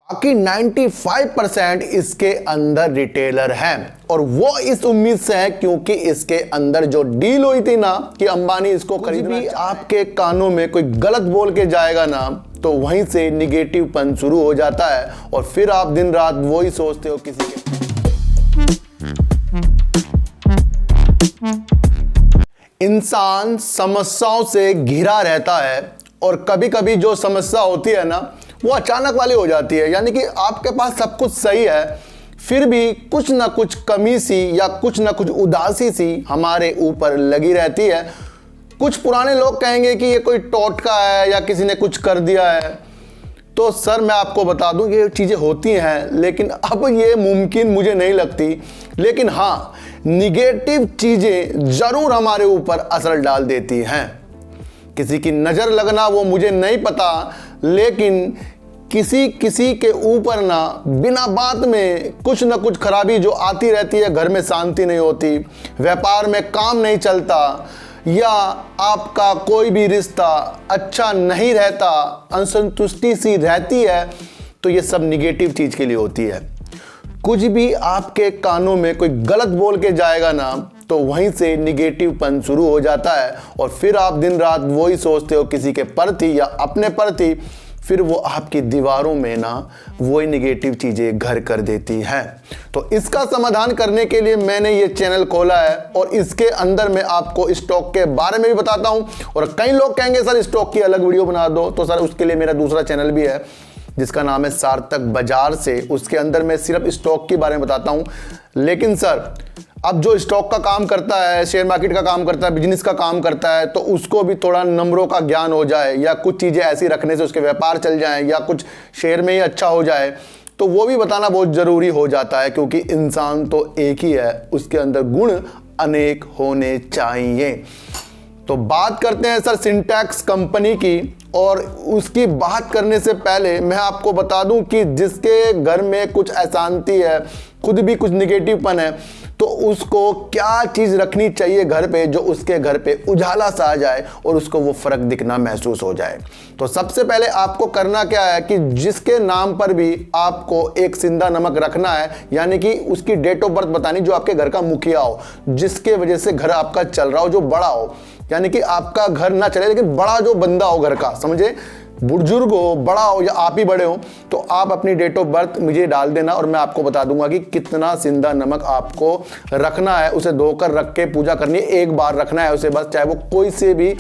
बाकी 95% इसके अंदर रिटेलर हैं और वो इस उम्मीद से है क्योंकि इसके अंदर जो डील हुई थी ना कि अंबानी इसको खरीदना, भी आपके कानों में कोई गलत बोल के जाएगा ना तो वहीं से निगेटिव पन शुरू हो जाता है और फिर आप दिन रात वो ही सोचते हो किसी के। इंसान समस्याओं से घिरा रहता है और कभी कभी जो समस्या होती है ना वो अचानक वाली हो जाती है, यानी कि आपके पास सब कुछ सही है फिर भी कुछ ना कुछ कमी सी या कुछ ना कुछ उदासी सी हमारे ऊपर लगी रहती है। कुछ पुराने लोग कहेंगे कि ये कोई टोटका है या किसी ने कुछ कर दिया है, तो सर मैं आपको बता दूं ये चीज़ें होती हैं लेकिन अब ये मुमकिन मुझे नहीं लगती। लेकिन हाँ, निगेटिव चीज़ें ज़रूर हमारे ऊपर असर डाल देती हैं। किसी की नज़र लगना वो मुझे नहीं पता, लेकिन किसी के ऊपर ना बिना बात में कुछ ना कुछ खराबी जो आती रहती है। घर में शांति नहीं होती, व्यापार में काम नहीं चलता, या आपका कोई भी रिश्ता अच्छा नहीं रहता, असंतुष्टि सी रहती है, तो ये सब निगेटिव चीज़ के लिए होती है। कुछ भी आपके कानों में कोई गलत बोल के जाएगा ना तो वहीं से निगेटिव पन शुरू हो जाता है और फिर आप दिन रात वही सोचते हो किसी के प्रति या अपने प्रति, फिर वो आपकी दीवारों में ना वही निगेटिव चीज़ें घर कर देती हैं। तो इसका समाधान करने के लिए मैंने ये चैनल खोला है और इसके अंदर मैं आपको स्टॉक के बारे में भी बताता हूँ। और कई लोग कहेंगे सर स्टॉक की अलग वीडियो बना दो, तो सर उसके लिए मेरा दूसरा चैनल भी है जिसका नाम है सार्थक बाजार से, उसके अंदर मैं सिर्फ स्टॉक के बारे में बताता हूँ। लेकिन सर अब जो स्टॉक का काम करता है, शेयर मार्केट का काम करता है, बिजनेस का काम करता है, तो उसको भी थोड़ा नंबरों का ज्ञान हो जाए या कुछ चीज़ें ऐसी रखने से उसके व्यापार चल जाएं या कुछ शेयर में ही अच्छा हो जाए, तो वो भी बताना बहुत ज़रूरी हो जाता है क्योंकि इंसान तो एक ही है, उसके अंदर गुण अनेक होने चाहिए। तो बात करते हैं सर सिंटैक्स कंपनी की, और उसकी बात करने से पहले मैं आपको बता दूं कि जिसके घर में कुछ अशांति है, खुद भी कुछ निगेटिवपन है, तो उसको क्या चीज़ रखनी चाहिए घर पे जो उसके घर पे उजाला सा आ जाए और उसको वो फ़र्क दिखना महसूस हो जाए। तो सबसे पहले आपको करना क्या है कि जिसके नाम पर भी आपको एक सिंधा नमक रखना है, यानी कि उसकी डेट ऑफ बर्थ बतानी, जो आपके घर का मुखिया हो, जिसके वजह से घर आपका चल रहा हो, जो बड़ा हो, यानी कि आपका घर ना चले लेकिन बड़ा जो बंदा हो घर का, समझे, बुजुर्ग हो, बड़ा हो या आप ही बड़े हो, तो आप अपनी डेट ऑफ बर्थ मुझे डाल देना और मैं आपको बता दूंगा कि कितना सिंधा नमक आपको रखना है। उसे धोकर रख के पूजा करनी है, एक बार रखना है उसे बस, चाहे वो कोई से भी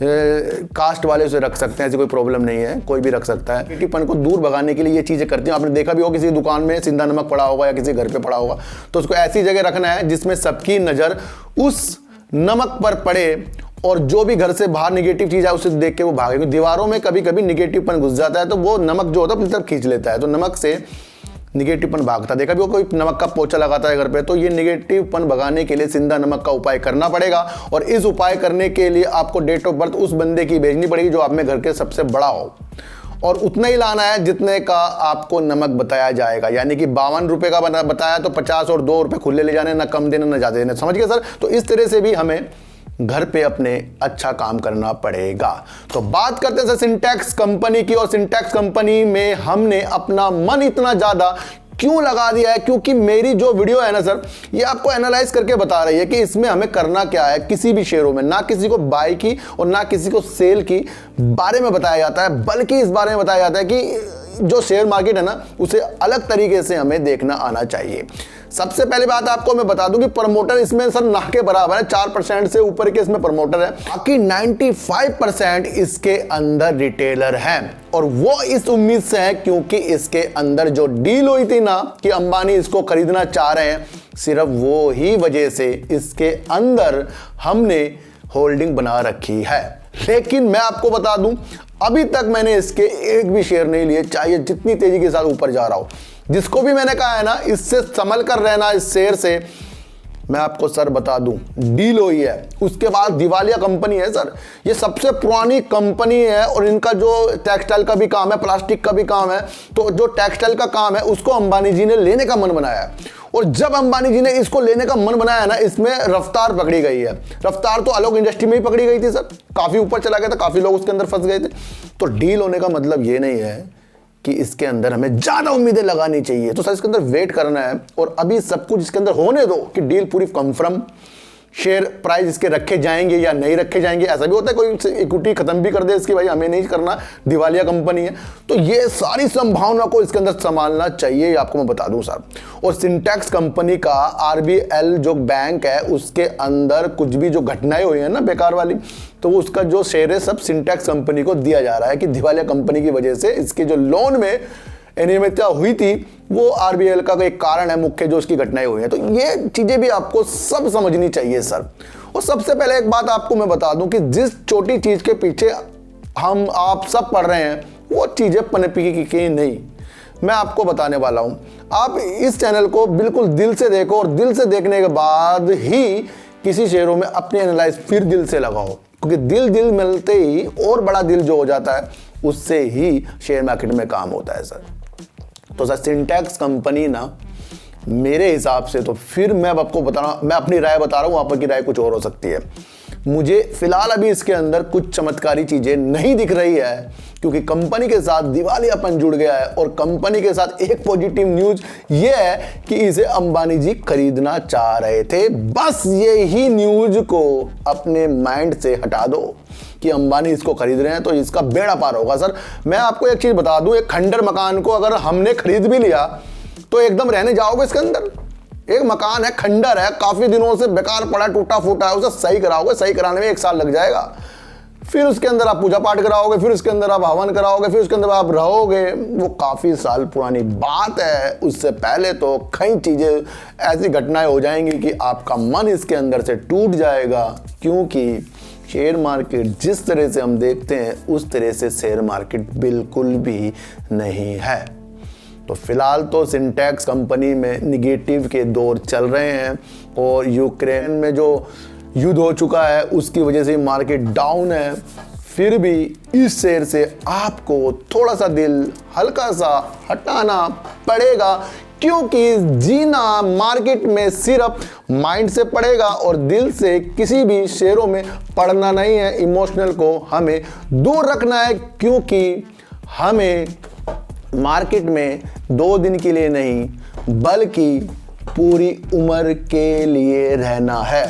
कास्ट वाले उसे रख सकते हैं, ऐसी कोई प्रॉब्लम नहीं है, कोई भी रख सकता है। निगेटिवपन को दूर भगाने के लिए ये चीज़ें करती हैं। आपने देखा भी हो किसी दुकान में सिंधा नमक पड़ा होगा या किसी घर पे पड़ा होगा, तो उसको ऐसी जगह रखना है जिसमें सबकी नज़र उस नमक पर पड़े और जो भी घर से बाहर निगेटिव चीज़ है उसे देख के वो भागे। दीवारों में कभी कभी निगेटिवपन घुस जाता है तो वो नमक जो होता है अपनी तरफ खींच लेता है, तो नमक से निगेटिवपन भागता। देखा भी वो कोई नमक का पोछा लगाता है घर पे, तो ये निगेटिवपन भगाने के लिए सिंधा नमक का उपाय करना पड़ेगा। और इस उपाय करने के लिए आपको डेट ऑफ बर्थ उस बंदे की भेजनी पड़ेगी जो आप में घर के सबसे बड़ा हो, और उतना ही लाना है जितने का आपको नमक बताया जाएगा। यानी कि 52 रुपये का बताया तो 50 और 2 रुपये खुले ले जाने, ना कम देना ना ज़्यादा देना, समझ गए सर। तो इस तरह से भी हमें घर पे अपने अच्छा काम करना पड़ेगा। तो बात करते हैं सिंटैक्स कंपनी की, और सिंटैक्स कंपनी में हमने अपना मन इतना ज़्यादा क्यों लगा दिया है, क्योंकि मेरी जो वीडियो है ना सर, ये आपको एनालाइज करके बता रही है कि इसमें हमें करना क्या है। किसी भी शेयरों में ना किसी को बाय की और ना किसी को सेल की बारे में बताया जाता है, बल्कि इस बारे में बताया जाता है कि जो शेयर मार्केट है ना उसे अलग तरीके से हमें देखना आना चाहिए। सबसे पहली बात आपको मैं बता दूं कि प्रमोटर इसमें सर ना के बराबर है, 4% से ऊपर के इसमें प्रमोटर है, बाकी 95% इसके अंदर रिटेलर हैं और वो इस उम्मीद से है क्योंकि इसके अंदर जो डील हुई थी ना कि अंबानी इसको खरीदना चाह रहे हैं, सिर्फ वो ही वजह से इसके अंदर हमने होल्डिंग बना रखी है। लेकिन मैं आपको बता दूं अभी तक मैंने इसके एक भी शेयर नहीं लिए, चाहे जितनी तेजी के साथ ऊपर जा रहा हो। जिसको भी मैंने कहा है ना इससे संभल कर रहना, इस शेयर से, मैं आपको सर बता दूं डील हुई है। उसके बाद दिवालिया कंपनी है सर, ये सबसे पुरानी कंपनी है और इनका जो टेक्सटाइल का भी काम है, प्लास्टिक का भी काम है, तो जो टेक्सटाइल का काम है उसको अंबानी जी ने लेने का मन बनाया है। और जब अंबानी जी ने इसको लेने का मन बनाया ना, इसमें रफ्तार पकड़ी गई है। रफ्तार तो अलग इंडस्ट्री में ही पकड़ी गई थी सर, काफ़ी ऊपर चला गया था, काफ़ी लोग उसके अंदर फंस गए थे। तो डील होने का मतलब ये नहीं है कि इसके अंदर हमें ज़्यादा उम्मीदें लगानी चाहिए। तो सर इसके अंदर वेट करना है और अभी सब कुछ इसके अंदर होने दो कि डील पूरी कंफर्म, शेयर प्राइस इसके रखे जाएंगे या नहीं रखे जाएंगे। ऐसा भी होता है कोई इक्विटी खत्म भी कर दे इसकी, भाई हमें नहीं करना, दिवालिया कंपनी है। तो ये सारी संभावना को इसके अंदर संभालना चाहिए, ये आपको मैं बता दूं साहब। और सिंटैक्स कंपनी का RBL जो बैंक है उसके अंदर कुछ भी जो घटनाएं हुई है ना बेकार वाली, तो उसका जो शेयर है सब सिंटैक्स कंपनी को दिया जा रहा है कि दिवालिया कंपनी की वजह से इसके जो लोन में अनियमितता हुई थी वो RBL का एक कारण है मुख्य, जो उसकी घटनाएं हुई हैं। तो ये चीजें भी आपको सब समझनी चाहिए सर। और सबसे पहले एक बात आपको मैं बता दूं कि जिस छोटी चीज के पीछे हम आप सब पढ़ रहे हैं वो चीजें पनपी की नहीं, मैं आपको बताने वाला हूं। आप इस चैनल को बिल्कुल दिल से देखो और दिल से देखने के बाद ही किसी शेयरों में अपनी एनालाइज फिर दिल से लगाओ, क्योंकि दिल मिलते ही और बड़ा दिल जो हो जाता है उससे ही शेयर मार्केट में काम होता है सर। तो सर सिंटैक्स कंपनी ना मेरे हिसाब से तो फिर मैं आपको बता रहा हूं, मैं अपनी राय बता रहा हूं, आपकी राय कुछ और हो सकती है। मुझे फिलहाल अभी इसके अंदर कुछ चमत्कारी चीजें नहीं दिख रही है, क्योंकि कंपनी के साथ दिवालियापन जुड़ गया है। और कंपनी के साथ एक पॉजिटिव न्यूज ये है कि इसे अंबानी जी खरीदना चाह रहे थे। बस यही न्यूज को अपने माइंड से हटा दो कि अंबानी इसको खरीद रहे हैं तो इसका बेड़ा पार होगा सर। मैं आपको एक चीज बता दूं, एक खंडर मकान को अगर हमने खरीद भी लिया तो एकदम रहने जाओगे इसके अंदर? एक मकान है, खंडर है, काफी दिनों से बेकार पड़ा, टूटा फूटा है, उसे सही कराओगे, सही कराने में 1 साल लग जाएगा। फिर उसके अंदर आप पूजा पाठ कराओगे, फिर उसके अंदर आप हवन कराओगे, फिर उसके अंदर आप रहोगे, वो काफी साल पुरानी बात है। उससे पहले तो कई चीजें ऐसी घटनाएं हो जाएंगी कि आपका मन इसके अंदर से टूट जाएगा, क्योंकि शेयर मार्केट जिस तरह से हम देखते हैं उस तरह से शेयर मार्केट बिल्कुल भी नहीं है। तो फिलहाल तो सिंटैक्स कंपनी में निगेटिव के दौर चल रहे हैं और यूक्रेन में जो युद्ध हो चुका है उसकी वजह से मार्केट डाउन है। फिर भी इस शेयर से आपको थोड़ा सा दिल हल्का सा हटाना पड़ेगा, क्योंकि जीना मार्केट में सिर्फ माइंड से पड़ेगा और दिल से किसी भी शेयरों में पड़ना नहीं है। इमोशनल को हमें दूर रखना है, क्योंकि हमें मार्केट में 2 दिन के लिए नहीं बल्कि पूरी उम्र के लिए रहना है।